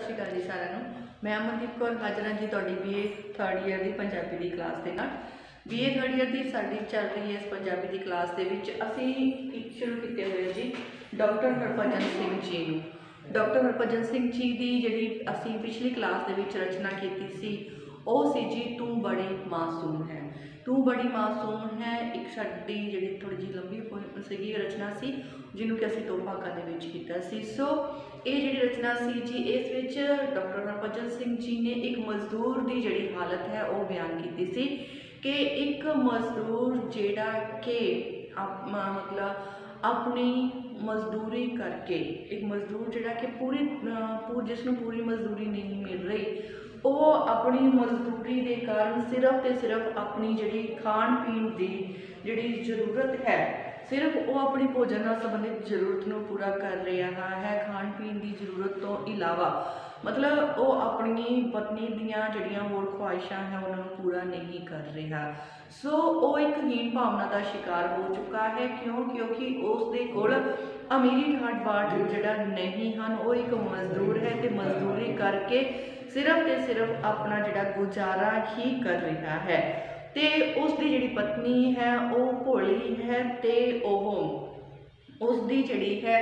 ਸ਼੍ਰੀ ਅਕਾਲ ਜੀ ਸਾਰਿਆਂ ਨੂੰ। मैं अमनदीप कौर हाजिर हाँ जी तुहाडी BA थर्ड ईयर की पंजाबी की क्लास के नाल। BA थर्ड ईयर की साडी चल रही है इस पंजाबी की क्लास के विच असीं शुरू किए हुए जी डॉक्टर हरभजन सिंह जी नूं। डॉक्टर हरभजन सिंह जी की जिहड़ी असीं पिछली क्लास के विच रचना की सी वो सी जी तू बड़ी मासूम है। तू बड़ी मासूम है एक साडी जिहड़ी थोड़ी जी लंबी सी रचना सी जिन्हों कि असीं दो भागों के विच कीता सी। सो ये जिहड़ी रचना सी जी इस विच डॉक्टर हरभजन सिंह जी ने एक मजदूर की जिहड़ी हालत है वो बयान की सी कि एक मजदूर जिहड़ा कि मतलब अपनी मजदूरी करके एक मजदूर जिहड़ा कि जिसनों पूरी मजदूरी नहीं मिल रही वो अपनी मजदूरी के कारण सिर्फ तो सिर्फ अपनी जिहड़ी खाण पीण की जिहड़ी जरूरत है सिर्फ वो अपनी भोजन नाल संबंधित जरूरत को पूरा कर रहा है। खाण पीण की जरूरत तो इलावा मतलब वो अपनी पत्नी दियां जिहड़ियां होर ख्वाहिशां है उन्होंने पूरा नहीं कर रहा। सो वो एक हीन भावना का शिकार हो चुका है। क्योंकि उसके कोल अमीरी ठाट बाट जिहड़ा नहीं हैं वो एक मजदूर है तो मजदूरी करके सिर्फ तो सिर्फ अपना जिहड़ा गुजारा ही कर रहा है। तो उसकी जिहड़ी पत्नी है वो भोली है तो उसकी जिहड़ी है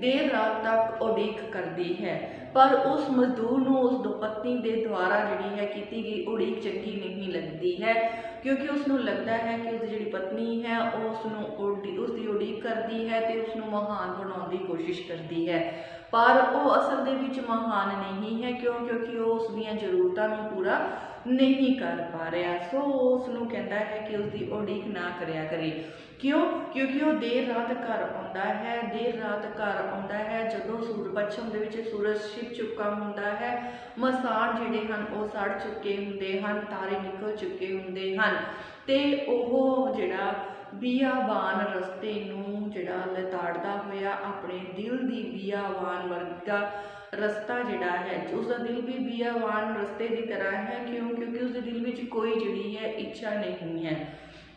देर रात तक उड़ीक करती है पर उस मजदूर को उस दो पत्नी के द्वारा जिहड़ी है की गई उड़ीक चंगी नहीं लगती है। क्योंकि उसनों लगता है कि उसकी जिहड़ी पत्नी है उसकी उड़ीक करती है तो उसनों महान बनाने की कोशिश करती है पर वो असल दे विच महान नहीं है। क्योंकि वो उसदियां जरूरतों को पूरा नहीं कर पा रहा। सो उसनों कहता है कि उसकी उड़ीक ना करया करे। क्योंकि वो देर रात घर आता है। देर रात घर आता है जदों सूरज पश्चिम दे विच सूरज छिप चुका हुंदा है। मसान जिहड़े हन वो सड़ चुके हुंदे हन तारे निकल चुके हुंदे हन ते ओह जिहड़ा बियाबान रस्ते नूं जिहड़ा लताड़दा होया अपने दिल दी बियाबान वर्गा रस्ता जिहड़ा है उसका दिल भी बियाबान रस्ते की तरह है। क्योंकि उसके दिल में कोई जिहड़ी है इच्छा नहीं है।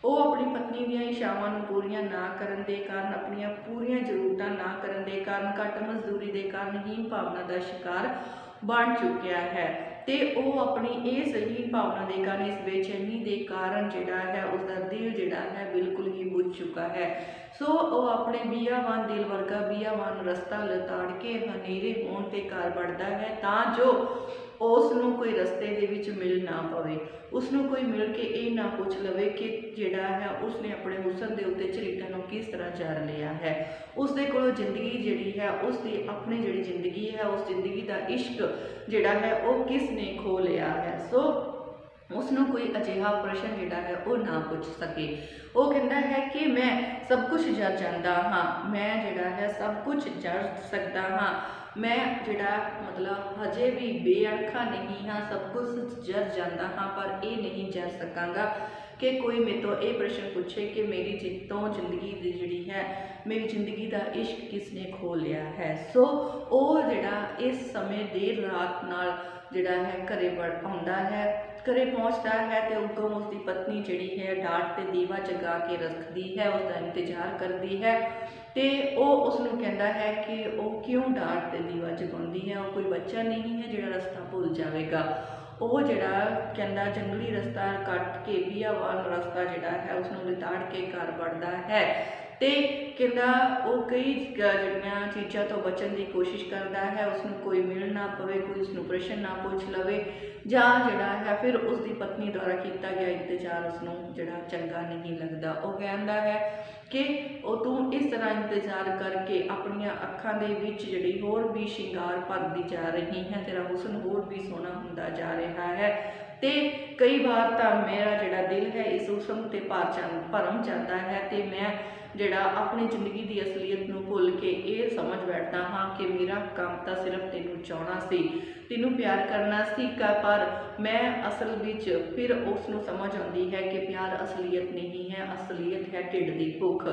वो अपनी पत्नी दी इच्छावां पूरियां ना करन दे कारण अपनी पूरियां जरूरतां ना करन दे कारण घट मजदूरी के कारण हीन भावना का शिकार बन चुकिया है। तो वो अपनी इस हीन भावना के कारण इस बेचैनी के कारण जिहड़ा है उसका दिल जिहड़ा है बिल्कुल ही बुझ चुका है। सो वो अपने बियावान दिल वर्गा बियावान रस्ता लताड़ के हनेरे होने ते घर बढ़ता है तां जो उसनों कोई रस्ते दे विच मिल ना पवे। उसनों कोई मिल के ये ना पूछ लवे कि जिहड़ा है उसने अपने हुसन के उत्ते झरीटां नूं किस तरह जर लिया है। उसदे कोल जिंदगी जिहड़ी है उसकी अपनी जिहड़ी जिंदगी है उस जिंदगी का इश्क जिहड़ा है वो किसने खो लिया है। सो उसनों कोई अजिहा प्रश्न जिहड़ा है वो ना पूछ सके। वो कहता है कि मैं सब कुछ जर जाता हाँ मैं जिहड़ा है सब कुछ जर सकता हाँ मैं जिहड़ा मतलब हजे भी बेअणखा नहीं हाँ सब कुछ जर जाता हाँ पर यह नहीं जर सकांगा कि कोई मेरे तो ये प्रश्न पूछे कि मेरी जितों जिंदगी की जिहड़ी है मेरी जिंदगी का इश्क किसने खो लिया है। सो वो जिहड़ा इस समय देर रात नाल जिहड़ा है घरे आउंदा है घरे पहुँचता है तो उदों उसकी पत्नी जिहड़ी है डांट ते दीवा जगा के रखती है उसका इंतजार करती है तो वो उसनों कहता है कि वो क्यों डांट ते दीवा जगाउंदी है। वो कोई बच्चा नहीं है जिहड़ा रस्ता भुल जाएगा। वो जिहड़ा कहता जंगली रस्ता कट के बियावान रस्ता जिहड़ा है उसनों लताड़ के घर बढ़ता है तो कहता वो कई जिहड़ियां चीज़ों तो बचन की कोशिश करता है उसनों कोई मिल ना पवे कोई उसनों प्रश्न ना पूछ लवे जां जिहड़ा है फिर उसकी पत्नी द्वारा किया गया इंतजार उसनों जिहड़ा चंगा नहीं लगता। वो कहता है कि तू इस तरह इंतजार करके अपन अखां दे विच जिहड़ी होर भी शिंगार भरती जा रही है तेरा हुसन होर भी सोहना हुंदा जा रहा है। तो कई बार तो मेरा जिहड़ा दिल है इस हुसन ते भरम जाता है तो मैं जिहड़ा अपनी जिंदगी की असलीयत नूं भुल के ये समझ बैठता हाँ कि मेरा काम तो सिर्फ तेनू चाहना सी तेनू प्यार करना सी पर मैं असल विच फिर उसनों समझ आती है कि प्यार असलीयत नहीं है असलीयत है ढिड की भुख।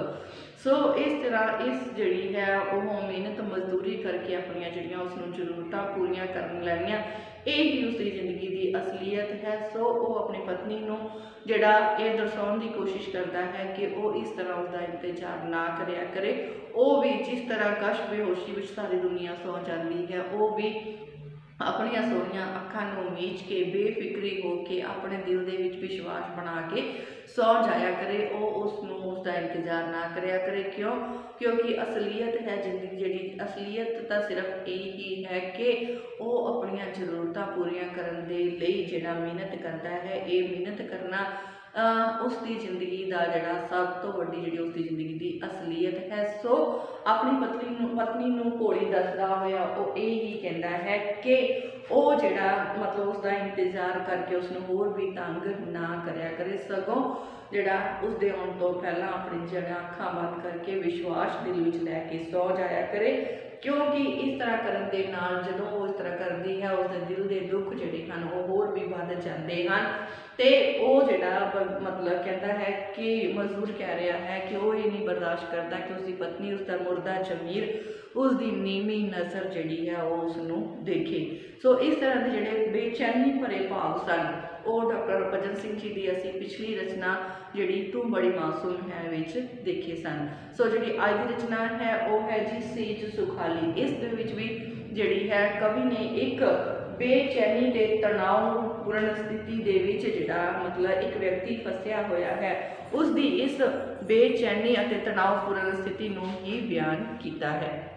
सो इस तरह इस जिहड़ी है वह मेहनत मजदूरी करके अपन जिहड़ियां उसनों जरूरतां पूरियां कर लैणियां यही उसकी जिंदगी की असलीयत है। सो वो अपनी पत्नी नूं जिहड़ा ये दर्शाउण की कोशिश करता है कि वो इस तरह उसका इंतजार ना करया करे। वो भी जिस तरह कश बेहोशी विच सारी दुनिया सौ जाती है वो भी ਆਪਣੀਆਂ ਸੋਹਣੀਆਂ ਅੱਖਾਂ ਨੂੰ ਮੀਚ ਕੇ ਬੇਫਿਕਰੀ ਹੋ ਕੇ ਆਪਣੇ ਦਿਲ ਦੇ ਵਿੱਚ ਵਿਸ਼ਵਾਸ ਬਣਾ ਕੇ ਸੌ ਜਾਇਆ ਕਰੇ। ਉਹ ਉਸ ਨੂੰ ਉਸ ਦਾ ਇੰਤਜ਼ਾਰ ਨਾ ਕਰਿਆ ਕਰੇ। ਕਿਉਂ? ਕਿਉਂਕਿ ਅਸਲੀਅਤ ਹੈ ਜ਼ਿੰਦਗੀ, ਜਿਹੜੀ ਅਸਲੀਅਤ ਤਾਂ ਸਿਰਫ ਇਹ ਹੀ ਹੈ ਕਿ ਉਹ ਆਪਣੀਆਂ ਜ਼ਰੂਰਤਾਂ ਪੂਰੀਆਂ ਕਰਨ ਦੇ ਲਈ ਜਿਹੜਾ ਮਿਹਨਤ ਕਰਦਾ ਹੈ, ਇਹ ਮਿਹਨਤ ਕਰਨਾ ਉਸ ਦੀ ਜ਼ਿੰਦਗੀ ਦਾ ਜਿਹੜਾ ਸਭ ਤੋਂ ਵੱਡੀ ਜਿਹੜੀ ਉਸ ਦੀ ਜ਼ਿੰਦਗੀ ਦੀ ਅਸਲੀਅਤ ਹੈ। ਸੋ ਆਪਣੀ ਪਤਨੀ ਨੂੰ ਭੋਲੀ ਦੱਸਦਾ ਹੋਇਆ ਉਹ ਇਹ ਹੀ ਕਹਿੰਦਾ ਹੈ ਕਿ ਉਹ ਜਿਹੜਾ ਮਤਲਬ ਉਸ ਦਾ ਇੰਤਜ਼ਾਰ ਕਰਕੇ ਉਸ ਨੂੰ ਹੋਰ ਵੀ ਤੰਗ ਨਾ ਕਰਿਆ ਕਰੇ, ਸਗੋਂ ਜਿਹੜਾ ਉਸ ਦੇ ਆਉਣ ਤੋਂ ਪਹਿਲਾਂ ਆਪਣੀ ਜਿਹੜਾ ਅੱਖਾਂ ਬੰਦ ਕਰਕੇ ਵਿਸ਼ਵਾਸ ਦਿਲ ਵਿੱਚ ਲੈ ਕੇ ਸੌ ਜਾਇਆ ਕਰੇ। ਕਿਉਂਕਿ ਇਸ ਤਰ੍ਹਾਂ ਕਰਨ ਦੇ ਨਾਲ ਜਦੋਂ ਉਹ ਇਸ ਤਰ੍ਹਾਂ ਕਰਦੀ ਹੈ, ਉਸ ਦੇ ਦਿਲ ਦੇ ਦੁੱਖ ਜਿਹੜੇ ਹਨ ਉਹ ਹੋਰ ਵੀ ਵੱਧ ਜਾਂਦੇ ਹਨ। ਤੇ ਉਹ ਜਿਹੜਾ ਮਤਲਬ ਕਹਿੰਦਾ ਹੈ ਕਿ ਮਜ਼ਦੂਰ ਕਹਿ ਰਿਹਾ ਹੈ ਕਿ ਉਹ ਇਹ ਨਹੀਂ ਬਰਦਾਸ਼ਤ ਕਰਦਾ ਕਿ ਉਸਦੀ ਪਤਨੀ, ਉਸਦਾ ਮੁਰਦਾ ਜ਼ਮੀਰ, ਉਸ ਦੀ ਨੀਵੀਂ ਨਜ਼ਰ ਜਿਹੜੀ ਹੈ ਉਹ ਉਸ ਨੂੰ ਦੇਖੇ। ਸੋ ਇਸ ਤਰ੍ਹਾਂ ਦੇ ਜਿਹੜੇ ਬੇਚੈਨੀ ਭਰੇ ਭਾਵ ਸਨ ਉਹ ਡਾਕਟਰ ਹਰਭਜਨ ਸਿੰਘ ਜੀ ਦੀ ਅਸੀਂ ਪਿਛਲੀ ਰਚਨਾ ਜਿਹੜੀ ਤੂੰ ਬੜੀ ਮਾਸੂਮ ਹੈ ਵਿੱਚ ਦੇਖੇ ਸਨ। ਸੋ ਜਿਹੜੀ ਅੱਜ ਦੀ ਰਚਨਾ ਹੈ ਉਹ ਹੈ ਜੀ ਸੇਜ ਸੁਖਾਲੀ। ਇਸ ਦੇ ਵਿੱਚ ਵੀ ਜਿਹੜੀ ਹੈ ਕਵੀ ਨੇ ਇੱਕ ਬੇਚੈਨੀ ਦੇ ਤਣਾਅਪੂਰਨ ਸਥਿਤੀ ਦੇ ਵਿੱਚ ਜਿਹੜਾ ਮਤਲਬ ਇੱਕ ਵਿਅਕਤੀ ਫਸਿਆ ਹੋਇਆ ਹੈ, ਉਸ ਦੀ ਇਸ ਬੇਚੈਨੀ ਅਤੇ ਤਣਾਅਪੂਰਨ ਸਥਿਤੀ ਨੂੰ ਹੀ ਬਿਆਨ ਕੀਤਾ ਹੈ।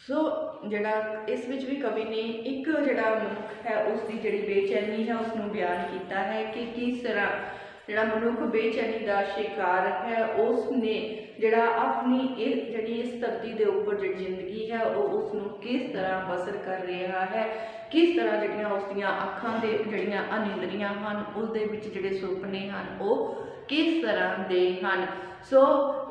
ਸੋ ਜਿਹੜਾ ਇਸ ਵਿੱਚ ਵੀ ਕਵੀ ਨੇ ਇੱਕ ਜਿਹੜਾ ਮਨੁੱਖ ਹੈ ਉਸ ਦੀ ਜਿਹੜੀ ਬੇਚੈਨੀ ਹੈ ਉਸ ਨੂੰ ਬਿਆਨ ਕੀਤਾ ਹੈ ਕਿ ਕਿਸ ਤਰ੍ਹਾਂ ਜਿਹੜਾ ਮਨੁੱਖ ਬੇਚੈਨੀ ਦਾ ਸ਼ਿਕਾਰ ਹੈ, ਉਸ ਨੇ ਜਿਹੜਾ ਆਪਣੀ ਇਹ ਜਿਹੜੀ ਇਸ ਧਰਤੀ ਦੇ ਉੱਪਰ ਜਿਹੜੀ ਜ਼ਿੰਦਗੀ ਹੈ ਉਹ ਉਸ ਨੂੰ ਕਿਸ ਤਰ੍ਹਾਂ ਬਸਰ ਕਰ ਰਿਹਾ ਹੈ, ਕਿਸ ਤਰ੍ਹਾਂ ਜਿਹੜੀਆਂ ਉਸ ਦੀਆਂ ਅੱਖਾਂ ਦੇ ਜਿਹੜੀਆਂ ਅਨੀਂਦਰੀਆਂ ਹਨ ਉਸ ਦੇ ਵਿੱਚ ਜਿਹੜੇ ਸੁਪਨੇ ਹਨ ਉਹ ਕਿਸ ਤਰ੍ਹਾਂ ਦੇ ਹਨ। ਸੋ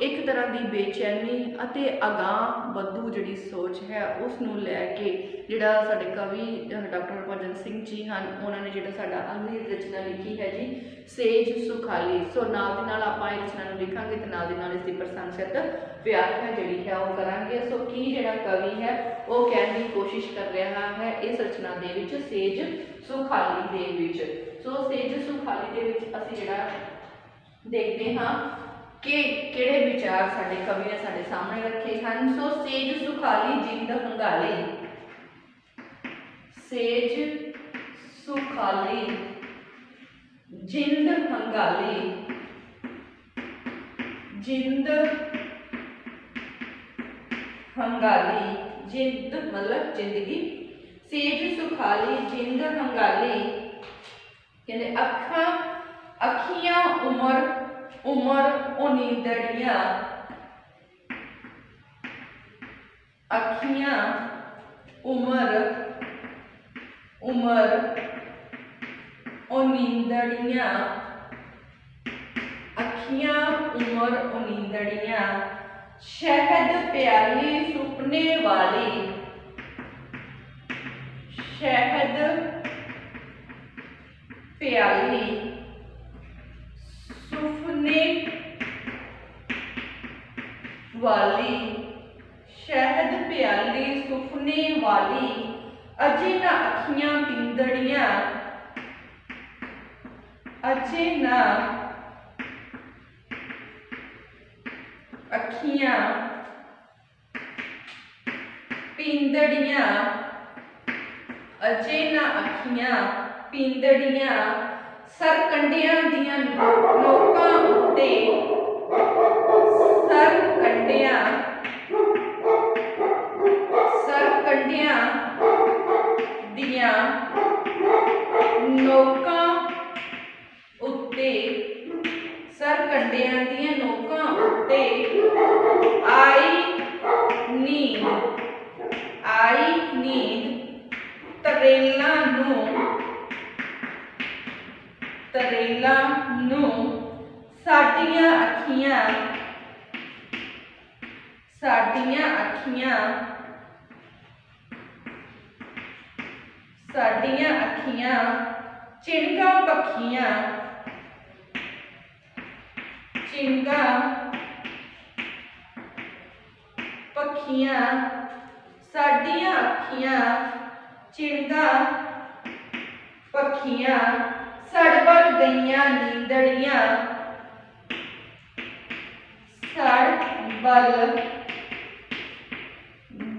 ਇੱਕ ਤਰ੍ਹਾਂ ਦੀ ਬੇਚੈਨੀ ਅਤੇ ਅਗਾਂਹ ਵਧੂ ਜਿਹੜੀ ਸੋਚ ਹੈ ਉਸ ਨੂੰ ਲੈ ਕੇ ਜਿਹੜਾ ਸਾਡੇ ਕਵੀ ਡਾਕਟਰ ਹਰਭਜਨ ਸਿੰਘ ਜੀ ਹਨ, ਉਹਨਾਂ ਨੇ ਜਿਹੜਾ ਸਾਡਾ ਅਗਲੀ ਰਚਨਾ ਲਿਖੀ ਹੈ ਜੀ ਸੇਜ ਸੁਖਾਲੀ। ਸੋ ਨਾਲ ਦੀ ਨਾਲ ਆਪਾਂ ਇਹ ਰਚਨਾ ਨੂੰ ਲਿਖਾਂਗੇ ਤੇ ਨਾਲ ਦੀ ਨਾਲ ਇਸ ਦੀ ਪ੍ਰਸੰਸਕ ਵਿਆਖਿਆ ਜਿਹੜੀ ਹੈ ਉਹ ਕਰਾਂਗੇ। ਸੋ ਕੀ ਜਿਹੜਾ ਕਵੀ ਹੈ ਉਹ ਕਹਿਣ ਦੀ ਕੋਸ਼ਿਸ਼ ਕਰ ਰਿਹਾ ਹੈ ਇਸ ਰਚਨਾ ਦੇ ਵਿੱਚ ਸੇਜ ਸੁਖਾਲੀ ਦੇ ਵਿੱਚ। ਸੋ ਸੇਜ ਸੁਖਾਲੀ ਦੇ ਵਿੱਚ ਅਸੀਂ ਜਿਹੜਾ ਦੇਖਦੇ ਹਾਂ ਕਿ ਕਿਹੜੇ ਵਿਚਾਰ ਸਾਡੇ ਕਵੀ ਨੇ ਸਾਡੇ ਸਾਹਮਣੇ ਰੱਖੇ ਹਨ। ਸੋ ਸੇਜ ਸੁਖਾਲੀ ਜਿੰਦ ਹੰਗਾਲੀ, ਸੇਜ ਸੁਖਾਲੀ ਜਿੰਦ ਹੰਗਾਲੀ, ਜਿੰਦ ਹੰਗਾਲੀ, ਜਿੰਦ ਮਤਲਬ ਜ਼ਿੰਦਗੀ, ਸੇਜ ਸੁਖਾਲੀ ਜਿੰਦ ਹੰਗਾਲੀ ਕਹਿੰਦੇ ਅੱਖੀਆਂ ਉਮਰ ਉਨੀਂਦੜੀਆਂ, ਅੱਖੀਆਂ ਉਮਰ ਉਨੀਂਦੜੀਆਂ, ਅੱਖੀਆਂ ਉਮਰ ਉਨੀਂਦੜੀਆਂ, ਸ਼ਹਿਦ ਪਿਆਲੀ ਸੁਪਨੇ ਵਾਲੀ, ਸ਼ਹਿਦ ਪਿਆਲੀ ਸੁਪਨੇ ਵਾਲੀ, ਸ਼ਹਿਦ ਪਿਆਲੀ ਸੁਪਨੇ ਵਾਲੀ, ਅਜੇ ਨਾ ਅੱਖੀਆਂ ਪਿੰਦੜੀਆਂ, ਅਜੇ ਨਾ ਅੱਖੀਆਂ ਪਿੰਦੜੀਆਂ, ਅਜੇ ਨਾ ਅੱਖੀਆਂ ਪਿੰਦੜੀਆਂ, ਸਰਕੰਡਿਆਂ ਦੀਆਂ ਨੋਕਾਂ ਉੱਤੇ, ਸਰਕੰਡਿਆਂ ਦੀਆਂ ਨੋਕਾਂ ਉੱਤੇ, ਸਰਕੰਡਿਆਂ ਦੀਆਂ ਨੋਕਾਂ ਉੱਤੇ ਆਈ ਨੀਂਦ ਤਰੇਲਾਂ ਨੂੰ ਸਾਡੀਆਂ ਅੱਖੀਆਂ ਚਿੰਗਾ ਪੱਖੀਆਂ ਸਾਡੀਆਂ ਅੱਖੀਆਂ ਚਿੰਗਾ ਪੱਖੀਆਂ, ਸੜ ਵੱਲ ਗਈਆਂ ਨੀਂਦੜੀਆਂ, ਸੜ ਵੱਲ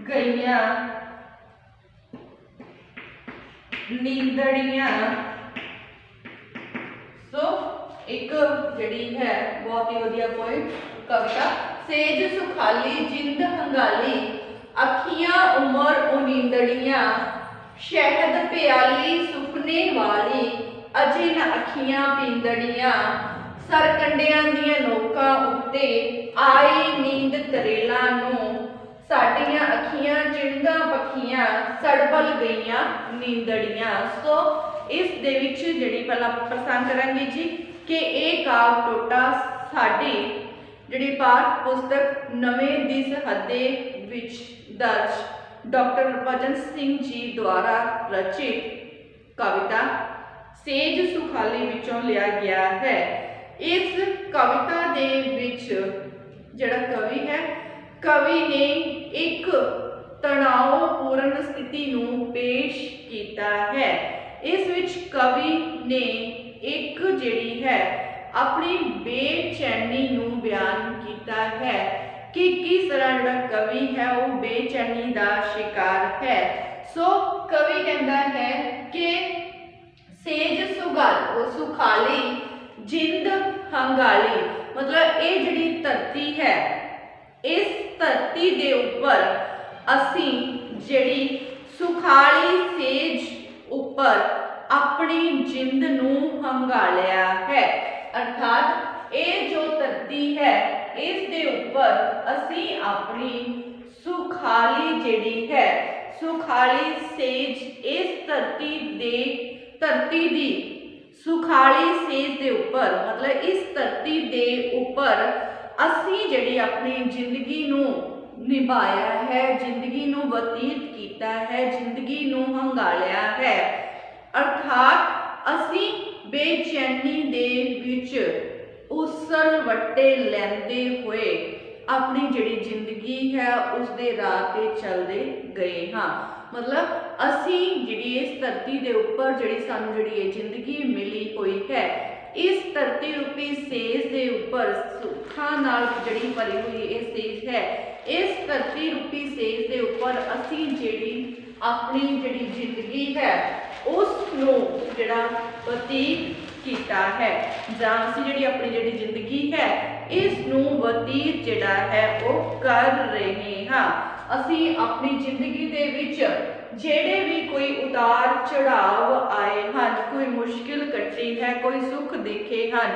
ਗਈਆਂ नींदड़ियां। सो एक जिहड़ी है बहुत ही वधिया पोएम कविता। सेज सुखाली जिंद हंगाली, अखियां उमर ओ नींदड़ियां, शहद प्याली सुपने वाली, अजे न अखियां पींदड़ियां, सरकंडियां दियां नोकां उत्ते आई नींद तरेला नूं, साडियां अखियां चिड़दा पखियां, सड़बल गईयां नींदड़ियां। सो इस दे विच जिहड़ी पहला पसंद करांगे जी कि एक काव टोटा साडी जिहड़ी पाठ पुस्तक नवें दी सहादे विच दर्ज डॉक्टर हरभजन सिंह जी द्वारा रचित कविता सेज सुखाली विचों लिया गया है। इस कविता दे विच जिहड़ा कवि है, कवि ने एक तनावपूर्ण स्थिति नूं पेश किया है। इस विच कवि ने एक जिहड़ी है अपनी बेचैनी नूं बयान किया है कि किस तरह जिहड़ा कवि है वो बेचैनी का शिकार है। सो कवि कहता है कि सेज सुखाली जिंद हंगाली, मतलब ये जिहड़ी धरती है, इस धरती दे उपर असी जिहड़ी सुखाली सेज उपर अपनी जिंद नूं हंगालिया है। अर्थात ये जो धरती है इस दे उपर असी अपनी सुखाली जिहड़ी है सुखाली सेज इस धरती दी सुखाली सेज दे उपर, मतलब इस धरती दे उपर असी जिहड़ी अपनी जिंदगी नूं निभाया है, जिंदगी नूं बतीत किया है, जिंदगी नूं हंगालिया है। अर्थात असी बेचैनी दे विच उसल वट्टे लैंदे हुए अपनी जिहड़ी जिंदगी है उस दे राह ते चलदे गए हाँ। मतलब असी जिहड़ी इस धरती दे उपर जिहड़ी सानू जिहड़ी ये जिंदगी मिली हुई है, इस धरती रूपी सेज दे उपर सुखां नाल जिहड़ी भरी हुई ये सेज है, इस धरती रूपी सेज दे उपर असी जिहड़ी अपनी जिहड़ी जिंदगी है उस नूं जिहड़ा बतीत कीता है, जां असी जिहड़ी अपनी जिहड़ी जिंदगी है इस नूं बतीत जिहड़ा है वो कर रहे हाँ। असी अपनी जिंदगी दे विच जेड़े भी कोई उतार चढ़ाव आए हैं, कोई मुश्किल कटी है, कोई सुख देखे हैं,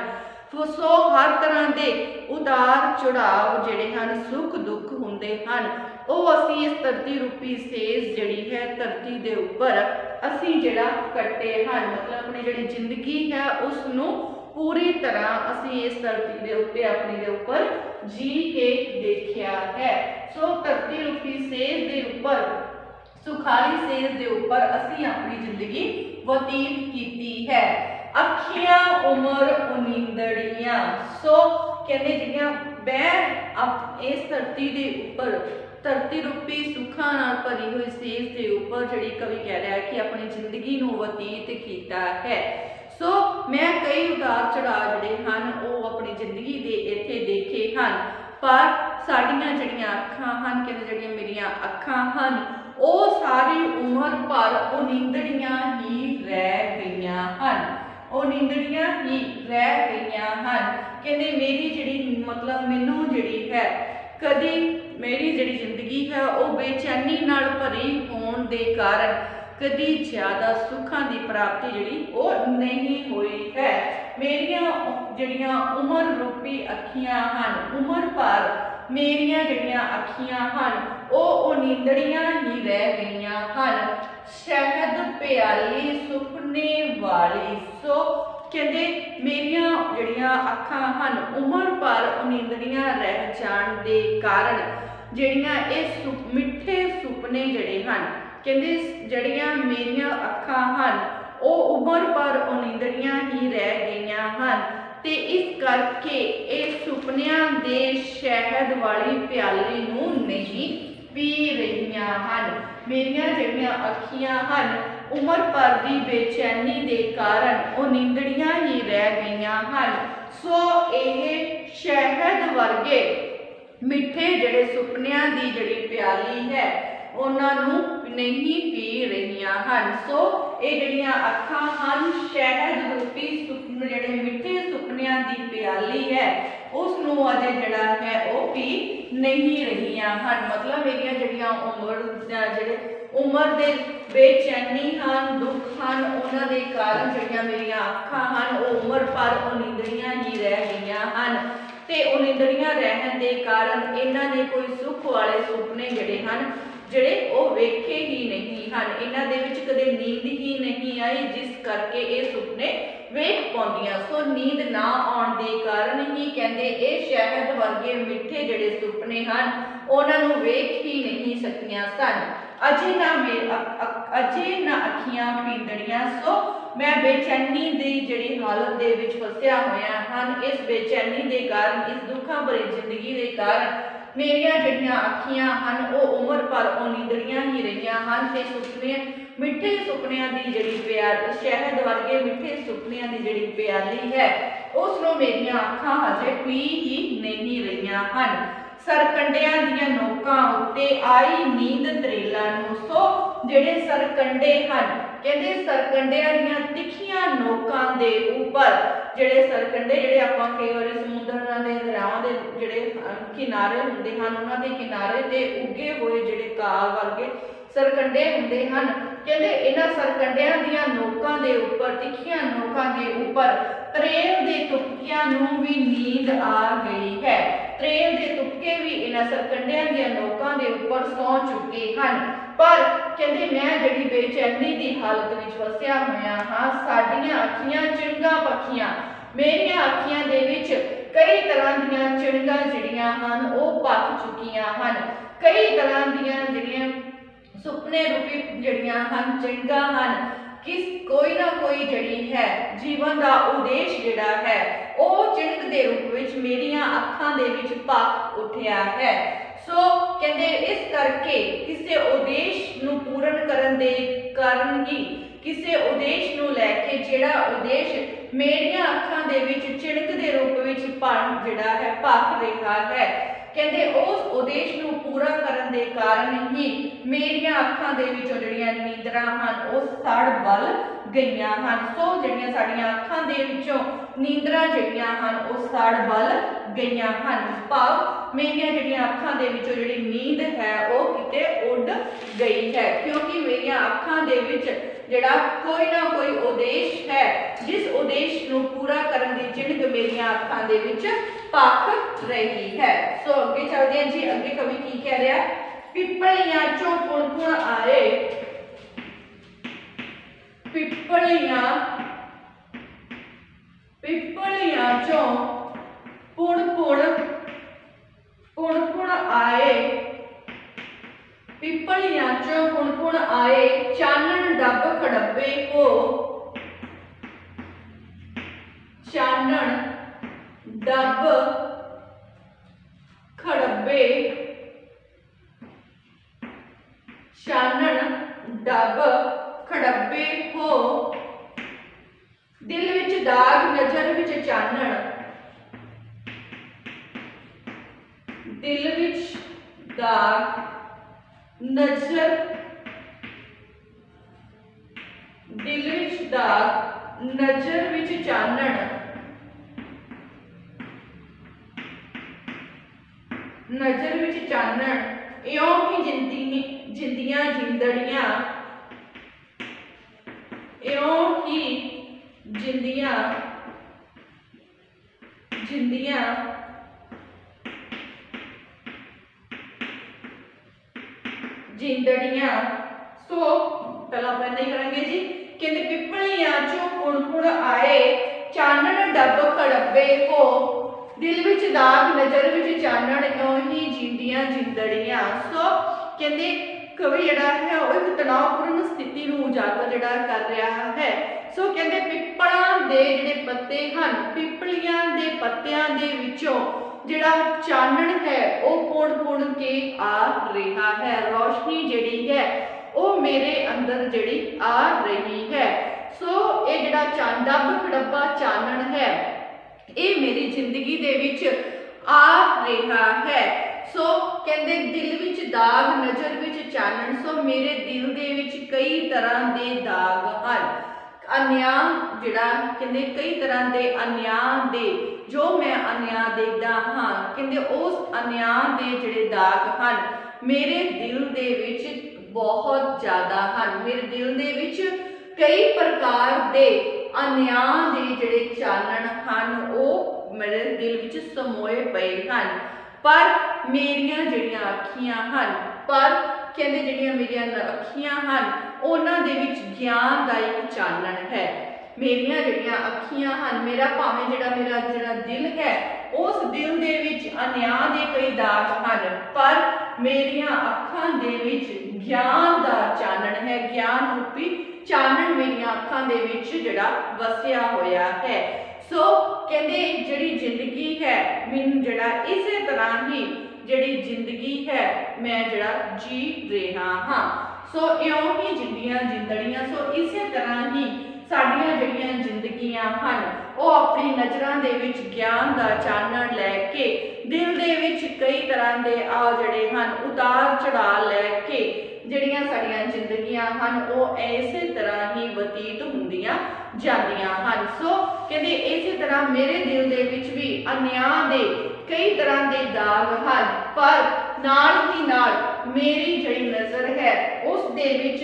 सो हर तरह के उतार चढ़ाव जिहड़े हैं सुख दुख हुंदे हैं वो असी इस धरती रूपी सेज जिहड़ी है धरती दे उपर असी जिहड़ा कट्टे हैं। मतलब अपनी जिहड़ी जिंदगी है उसनूं पूरी तरह असी इस धरती दे उत्ते अपनी दे उपर जी के देखिया है। सो धरती रूपी सेज दे उपर सुखाली सेज दे उपर असी अपनी जिंदगी बतीत कीती है। अखियां उमर उनींदड़ियां। सो कहते जिहड़ियां मैं इस धरती दे उपर धरती रूपी सुखां नाल भरी हुई सेज दे उपर जिहड़ी कवि कह रहा है कि अपनी जिंदगी नूं बतीत कीता है। सो मैं कई उतार चढ़ाव जिहड़े हन वो अपनी जिंदगी दे इत्थे देखे हन, पर साडियां जिहड़ियां अखां हन, कहंदे जिहड़ियां मेरियां अखां हन वो सारी उम्र भर वो नींदड़ियां ही रह गईयां हन, वो नींदड़ियां ही रह गईयां हन। कहंदे मेरी जिहड़ी मतलब मैनूं जिहड़ी है कदी मेरी जिहड़ी जिंदगी है वो बेचैनी नाल भरी होण दे कारण कदी ज़्यादा सुखां दी प्राप्ति जिहड़ी वो नहीं हुई है। मेरियां जिहड़ियां उमर रूपी अखियां हन, उमर भर मेरियां जिहड़ियां अखियां हन वो नींदड़ियां ही रह गईयां हन। शहद प्याली सुपने वाली। सो कहंदे मेरियां जिहड़ियां अखां हन उमर भर नींदड़ियां रह जाण दे कारण जिहड़ियां इस मिठे सुपने जिहड़े हन, कहंदे जिहड़ियां मेरियां अखां हन वो उमर भर नींदड़ियां ही रह गईयां हन ते इस करके इस सुपनियां दे शहद वाली प्याली नूं नहीं पी रहीआं हन। मेरियां जिहड़ियां अखियां हन उमर भर दी बेचैनी दे कारण वो नींदड़ियां ही रह गईयां हन। सो यह शहद वर्गे मिठे जिहड़े सुपनियां दी जिहड़ी प्याली है उन्हां नूं नहीं पी रही हैं। सो ये जड़ियां अखां हन शहद रूपी सुपने जड़े मिठे सुपनियां दी प्याली है उसनू अजे जड़ा है वो पी नहीं रही हैं। मतलब मेरिया जड़ियां उम्र दे बेचैनी हन दुख हन उन्हां दे कारण जड़ियां मेरिया अखां हन वो उम्र भर उनिंदरियां ही रह गईयां हन ते उनिंदरियां रहन दे कारण इन्हां ने कोई सुख वाले सुपने जड़े हन ਜਿਹੜੇ ਉਹ ਵੇਖੇ ਹੀ नहीं ਹਨ। ਇਹਨਾਂ ਦੇ ਵਿੱਚ ਕਦੇ ਨੀਂਦ ਹੀ नहीं आई जिस करके ਇਹ ਸੁਪਨੇ ਵੇਖ ਪਾਉਂਦੀਆਂ। ਸੋ ਨੀਂਦ ਨਾ ਆਉਣ ਦੇ ਕਾਰਨ ਹੀ ਕਹਿੰਦੇ ਇਹ ਸ਼ਹਿਦ ਵਰਗੇ ਮਿੱਠੇ ਜਿਹੜੇ ਸੁਪਨੇ ਹਨ ਉਹਨਾਂ ਨੂੰ ਵੇਖ ਹੀ नहीं ਸਕੀਆਂ ਸਨ। ਅਜੇ ਨਾ ਅੱਖੀਆਂ ਪੀਂਦੜੀਆਂ। ਸੋ ਮੈਂ ਬੇਚੈਨੀ ਦੀ ਜਿਹੜੀ ਹਾਲਤ ਦੇ ਵਿੱਚ ਫਸਿਆ ਹੋਇਆ ਹਨ। ਇਸ ਬੇਚੈਨੀ ਦੇ ਕਾਰਨ ਇਸ ਦੁੱਖਾਂ ਭਰੀ ਜ਼ਿੰਦਗੀ ਦੇ ਕਾਰਨ मेरिया जड़ियां अखियां हन वो उम्र भर उनिंदड़ियां ही रहियां हन ते सुपने मिठे सुपनियां दी जड़ी प्याल शहद वर्गे मिठे सुपनियां दी जड़ी प्याली है उसनों मेरिया अखां हजे पी ही नहीं रहियां हन। सरकंडियां दियां नोकां उत्ते आई नींद त्रेला नूं। सो जेड़े सरकंडे हन कहते सरकंडियां दियां तिखियां नोकां दे उपर ਜਿਹੜੇ ਸਰਕੰਡੇ ਜਿਹੜੇ ਆਪਾਂ ਕਈ ਵਾਰੀ ਸਮੁੰਦਰਾਂ ਦੇ ਦਰਿਆਵਾਂ ਦੇ ਜਿਹੜੇ ਕਿਨਾਰੇ ਹੁੰਦੇ ਹਨ ਉਹਨਾਂ ਦੇ ਕਿਨਾਰੇ ਤੇ ਉੱਗੇ ਹੋਏ ਜਿਹੜੇ ਕਾਲ ਵਰਗੇ ਸਰਕੰਡੇ ਹੁੰਦੇ ਹਨ। ਕਹਿੰਦੇ ਇਹਨਾਂ ਸਰਕੰਡਿਆਂ ਦੀਆਂ ਨੋਕਾਂ ਦੇ ਉੱਪਰ ਤਿੱਖੀਆਂ ਨੋਕਾਂ ਦੇ ਉੱਪਰ ਤਰੇਲ ਦੇ ਤੁਪਕਿਆਂ ਨੂੰ ਵੀ ਨੀਂਦ ਆ ਗਈ ਹੈ। ਤਰੇਲ ਦੇ ਤੁਪਕੇ ਵੀ ਇਹਨਾਂ ਸਰਕੰਡਿਆਂ ਦੀਆਂ ਨੋਕਾਂ ਦੇ ਉੱਪਰ ਸੌ ਚੁੱਕੇ ਹਨ। पर कहते मैं जड़ी बेचैनी की हालत में फसिया होया हाँ। साडियां अखियां चिड़गा पखियां मेरिया अखियां दे विच कई तरह दियां चिड़गा जड़ियां हन वो पक चुकियां हन। कई तरह दियां जड़ियां सुपने रूपी जड़ियां हन चिड़गा हन किस कोई ना कोई जड़ी है जीवन का उद्देश्य जिहड़ा है वो चिड़ग के रूप में मेरिया अखां दे विच पक उठिया है। सो कहते इस करके किसी उद्देश्य नूं पूर्ण करन दे कारण ही किसी उद्देश्य नूं लैके जिहड़ा उद्देश्य मेरिया अखां दे विच चिड़क दे रूप विच जिहड़ा है भख रहा है कहते उस उद्देश्य नूं पूरा करन दे कारण ही मेरिया अखां दे विचों जिहड़ियां नींदरां हन वो सड़ बल गईयां हन। सो जिहड़ियां साडीआं अखां दे विचों नींदरां जिहड़ियां हन वो सड़ बल गईयां हन। भाव मेरिया जिहड़ियां अखां दे विचों जिहड़ी नींद है वो किते उड़ गई है क्योंकि मेरिया अखां दे विच जिहड़ा कोई ना कोई उद्देश्य है जिस उद्देश्य नूं पूरा करन दी चिड़ग मेरिया अखां दे विच भख रही है। सो अगे चलते हैं जी। अगे कवि की कह रहा है पिपलियां चों पुण पुण आए पिपलियां चों पुण पुण आए पिपलियां चों पुण पुण आए चानन डब खड़ब्बे हो चानन डब खड़ब्बे चानन डब खड़ब्बे हो दिल विच दाग नजर विच चानन दिल विच दाग नजर दिल विच दाग नजर विच चानन नजर विच चानन इयों ही जिंदियां जिंदड़ियां इयों ही जिंदियां जिंदड़ियां। सो पहला अपन नहीं करेंगे जी। कहते पिपलियां चों पुण पुण आए चानन डब खड़ब्बे हो दिल विच दाग नजर विच चानन इयों ही जिंदियां जिंदड़ियां। सो कहते कवि जिहड़ा है वो एक तनावपूर्ण स्थिति नूं उजागर जिहड़ा कर रहा है। सो कहते पिपलां दे जिहड़े पत्ते हन पिपलियां दे पत्तियां दे विचों जिहड़ा चानन है वो पुण पुण के आ रहा है। रोशनी जिहड़ी है वो मेरे अंदर जिहड़ी आ रही है। सो ये जिहड़ा डब खड़ब्बा चानन है ये मेरी जिंदगी दे विच आ रहा है। सो कहते दिल विच दाग नज़र विच चानण। सो मेरे दिल दे विच कई तरह के दाग हन। अन्याय जिहड़ा कहते कई तरह के अन्याय दे जो मैं अन्याय देखदा हाँ कहते उस अन्याय के जिहड़े दाग हन मेरे दिल दे विच बहुत ज़्यादा हन। मेरे दिल दे विच कई प्रकार के अन्याय के जिहड़े चानण हन वो मेरे दिल विच समोए पए हन। पर मेरियां जिहड़ियां अखियां हन पर कहते जिहड़ियां मेरियां अखियां हन उन्हां दे विच ज्ञान दा एक चानण है। मेरियां जिहड़ियां अखियां हन मेरा भावें मेरा दिल है उस दिल दे विच अन्याय दे कई दाग हन पर मेरियां अखां दे विच ज्ञान दा चानण है। ज्ञान रूपी चानण मेरियां अखां दे विच जिहड़ा वसिया होया है। सो कहते जिहड़ी जिंदगी है मैनूं जिहड़ा इसे तरह ही जिहड़ी जिंदगी है मैं जिहड़ा जी रहा हाँ। सो इउं ही जिंदियां जिंदड़ियां। सो इसे तरह ही साडियां जिहड़ियां जिंदगियां हन वो अपनी नज़रां दे विच ज्ञान दा चानण लैके दिल दे विच कई तरह के आ जिहड़े हन उतार चढ़ाव लैके जिहड़ियां साडियां जिंदगियां हन वो इसे तरह ही बतीत हुंदियां जांदियां हन। सो कहते इसे तरह मेरे दिल दे विच भी अन्याय दे कई तरह के दाग हन पर नाल ही नाल मेरी जिहड़ी नज़र है उस दे विच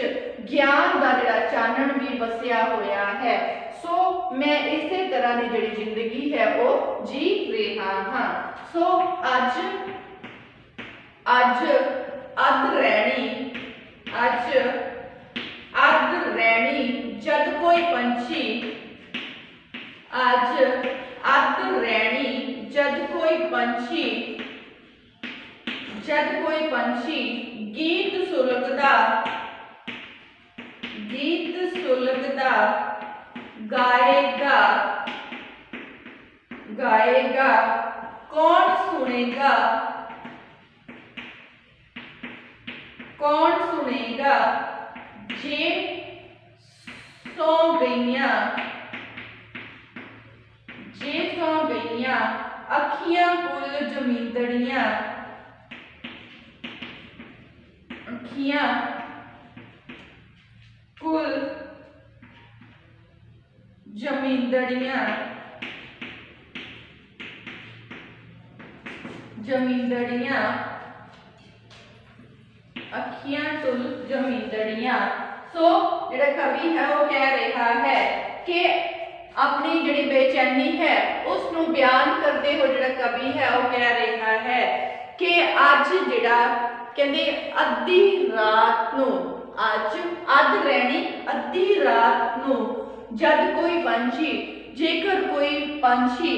ज्ञान दा जिहड़ा चानण भी वसिया होया है। सो मैं इसे तरह की जिहड़ी जिंदगी है वो जी रहा हाँ। सो अज अध रैणी जद कोई पंछी अज अध रैणी जद कोई पंछी गीत सुलगदा गाएगा कौन सुनेगा जे सौ गईयां अखियां कुल जमींदड़ियां अखियां टुल जमींदड़ियां। सो जिहड़ा कवि है वो कह रहा है कि अपनी जिहड़ी बेचैनी है उसनूं बयान करते हुए जिहड़ा कवि है वो कह रहा है कि अज जिहड़ा कहंदे अद्धी रात नूं अज अध रैणी अद्धी रात नूं जद कोई पंछी जेकर कोई पंछी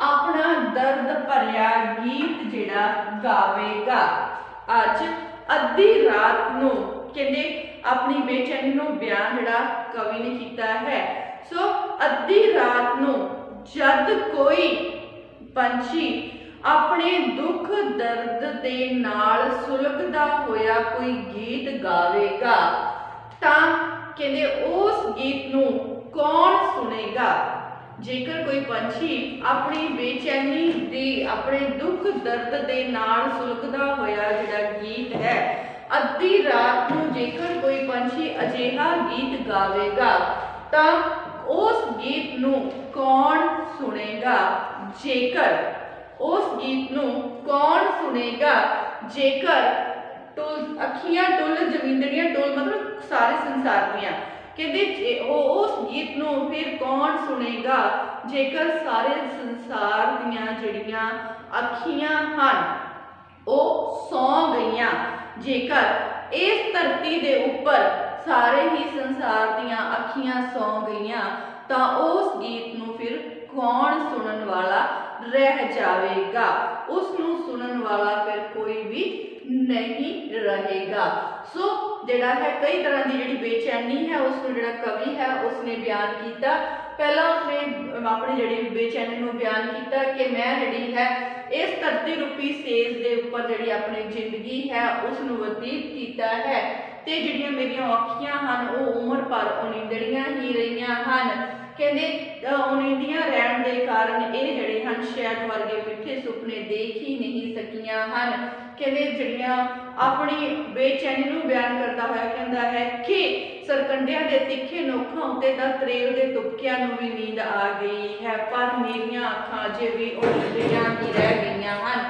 अपना दर्द भरिया गीत जिहड़ा गावेगा। अज अद्धी रात नूं कहंदे अपनी बेचैनी नूं बयान जिहड़ा कवि ने कीता है। सो अद्धी रात नूं जद कोई पंछी अपने दुख दर्द दे नाल सुलगदा होया कोई गीत गावेगा तां कहंदे उस गीत नूं कौन सुनेगा। जेकर कोई पंछी अपनी बेचैनी दे अपने दुख दर्द दे नाल सुलगदा होया जिहड़ा गीत है अद्धी रात नूं जेकर कोई पंछी अजिहा गीत गावेगा तां उस गीत नूं कौन सुनेगा। जेकर उस गीत नूं कौन सुनेगा जेकर टुल अखियां टुल जमींदड़ियां टुल मतलब सारे संसार दियां कहते उस गीत नूं फिर कौन सुनेगा जेकर सारे संसार दियां जिहड़ियां अखियां हन वो सौ गईयां। जेकर इस धरती दे उपर सारे ही संसार दियां अखियां सौ गईयां तां उस गीत नूं फिर कौन सुनन वाला रह जाएगा। उसनूं सुनन वाला फिर कोई भी नहीं रहेगा। सो जिहड़ा है कई तरह की जिहड़ी बेचैनी है उसनूं जिहड़ा कवि है उसने बयान किया। पहला उसने अपनी जिहड़ी बेचैनी नूं बयान किया कि मैं जिहड़ी है इस धरती रूपी सेज दे उपर जिहड़ी अपनी जिंदगी है उसनूं बतीत किया है ते जिहड़ियां मेरियां अखियां हन वो उम्र भर उनींदड़ियां ही रहियां हन। कहंदे उनींदियां रहण दे कारण ये जिहड़े हन शैद वर्गे मिੱਠੇ मिठे सुपने देख ही नहीं सकियां हन। कहते जड़ियां अपनी बेचैनी नूं बयान करता होया कहंदा है कि सरकंडियां दे तिखे नोखां उत्ते तां त्रेल दे तुपकियां नूं भी नींद आ गई है, पर मेरियां अखां अजे भी उड़दियां ही रह गईयां हन।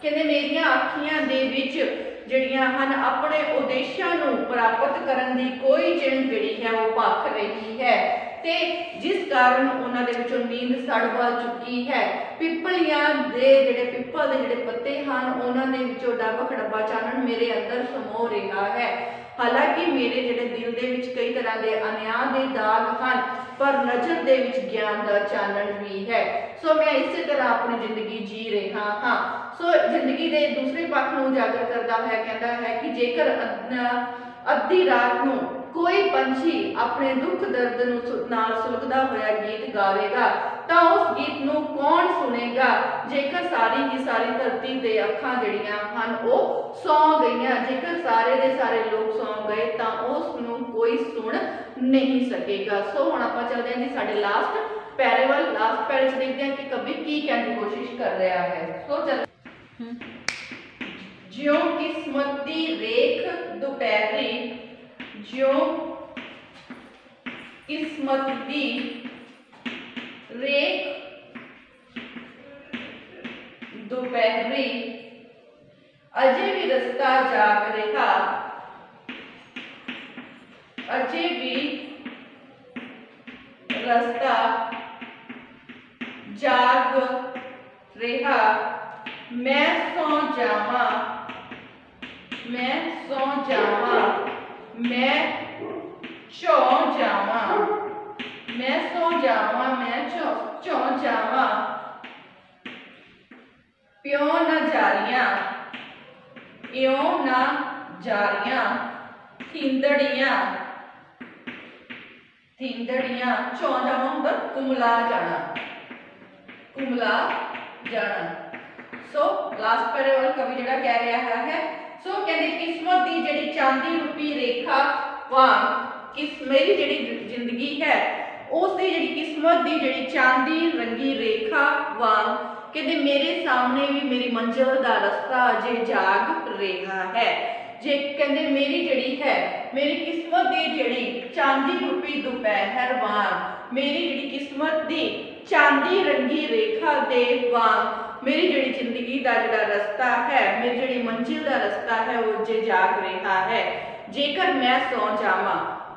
कहते मेरियां अखियां दे विच जड़ियां हन अपने उद्देशां नूं प्राप्त करन दी कोई चिंज जड़ी है वो भख रही है, ते जिस कारण उन्हां दे विचों नींद सड़ बल चुकी है। पिपलियां दे जिहड़े पिपल दे जिहड़े पत्ते हन उन्हां दे विचों डब खड़बा चानण मेरे अंदर समो रहा है। हालांकि मेरे जिहड़े दिल दे विच कई तरह के अन्याय दे दाग हन, पर नज़र दे विच ज्ञान दा चानण भी है। सो मैं इस तरह अपनी जिंदगी जी रहा हाँ। सो जिंदगी के दूसरे पक्ष को उजागर करता है, कहता है कि जेकर अद्धी रात नूं कोई पंछी अपने दुख दर्द नाल सुलगदा होया गीत गावेगा तां उस गीत नूं कौन सुनेगा। जेकर सारी की सारी धरती ते अखां जड़ियां हन वो सौ गईयां, जेकर सारे दे सारे लोग सौ गए तां उस नूं कोई सुन नहीं सकेगा। सो हुण आपां चलदे हां जी साडे लास्ट पैरे वाल। लास्ट पैरे च देखते हैं कि कवि की कहने की कोशिश कर रहा है। सो चल ज्यों किस्मत दी रेख दुपहरी, ज्यों किस्मत दी रेख दोपहरी, अजे भी रस्ता जाग रहा, अजे भी रस्ता जाग रहा। मैं सौ जावा, मैं सौ जावा, मैं चौ जावा, मैं सौ जावा, मैं चौ जावा। प्यों न जारियां, इयों न जारियां, थींदड़ियां, थींदड़ियां। चौ जावा हुंदा कुमला जाना, कुमला जाना। सो लास्ट पैरे वाला कवि जिहड़ा कह रहा है, सो कहते किस्मत दी जिहड़ी चांदी रूपी रेखा वांग किस मेरी जिहड़ी जिंदगी है उसकी जिहड़ी किस्मत दी जिहड़ी चांदी रंगी रेखा वांग कहते मेरे सामने भी मेरी मंजिल दा रास्ता अजे जाग रहा है। जे कहते मेरी जिहड़ी है मेरी किस्मत दी जिहड़ी चांदी रूपी दोपहर वांग मेरी जिहड़ी किस्मत दी चांदी रंगी रेखा दे वांग मेरी जिहड़ी जिंदगी का जिहड़ा रास्ता है, मेरी जिहड़ी मंजिल का रास्ता है वो अजे जाग रहा है। जेकर मैं सौ जावा,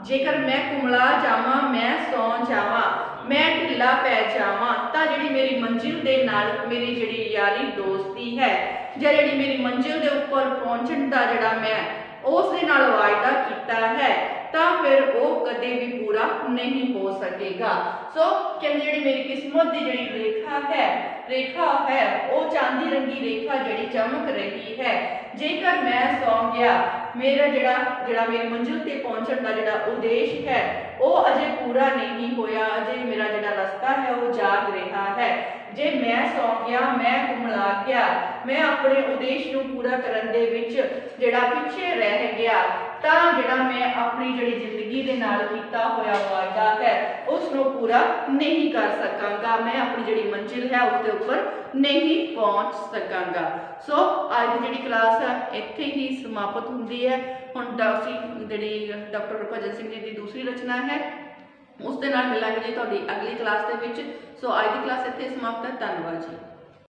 जेकर मैं कुमला जावा, मैं सौ जावा, मैं ढिला पै जावा तां जिहड़ी मेरी मंजिल दे नाल मेरी जिहड़ी यारी दोस्ती है जां जिहड़ी मेरी मंजिल दे उपर पहुंचण दा जिहड़ा मैं उस दे नाल वायदा कीता है तां फिर वो कदे भी पूरा नहीं हो सकेगा। सो कहंदे जिहड़ी मेरी किस्मत दी जिहड़ी रेखा है वो चांदी रंगी रेखा जिहड़ी चमक रही है। जेकर मैं सौ गया मेरा जिहड़ा मेरी मंजिल ते पहुंचण दा जिहड़ा उद्देश है वो अजे पूरा नहीं होया, अजे मेरा जिहड़ा रास्ता है वो जाग रहा है। जे मैं सौ गया, मैं कुमला गया, मैं अपने उद्देश नूं पूरा करन दे विच जिहड़ा पिछे रह गया तां जिहड़ा मैं अपनी जिहड़ी जिंदगी दे नाल कीता होया वादा है उस नूं पूरा नहीं कर सकांगा, मैं अपनी जिहड़ी मंजिल है उसके ऊपर नहीं पहुंच सकांगा। सो आज की जिहड़ी क्लास है इत्थे ही समाप्त हुंदी है। हुण जिहड़ी डॉक्टर हरभजन सिंह जी की दूसरी रचना है उस दे नाल मिलांगे जी तुहाडी अगली क्लास दे विच। सो आज की क्लास इत्थे समाप्त है। धन्यवाद जी।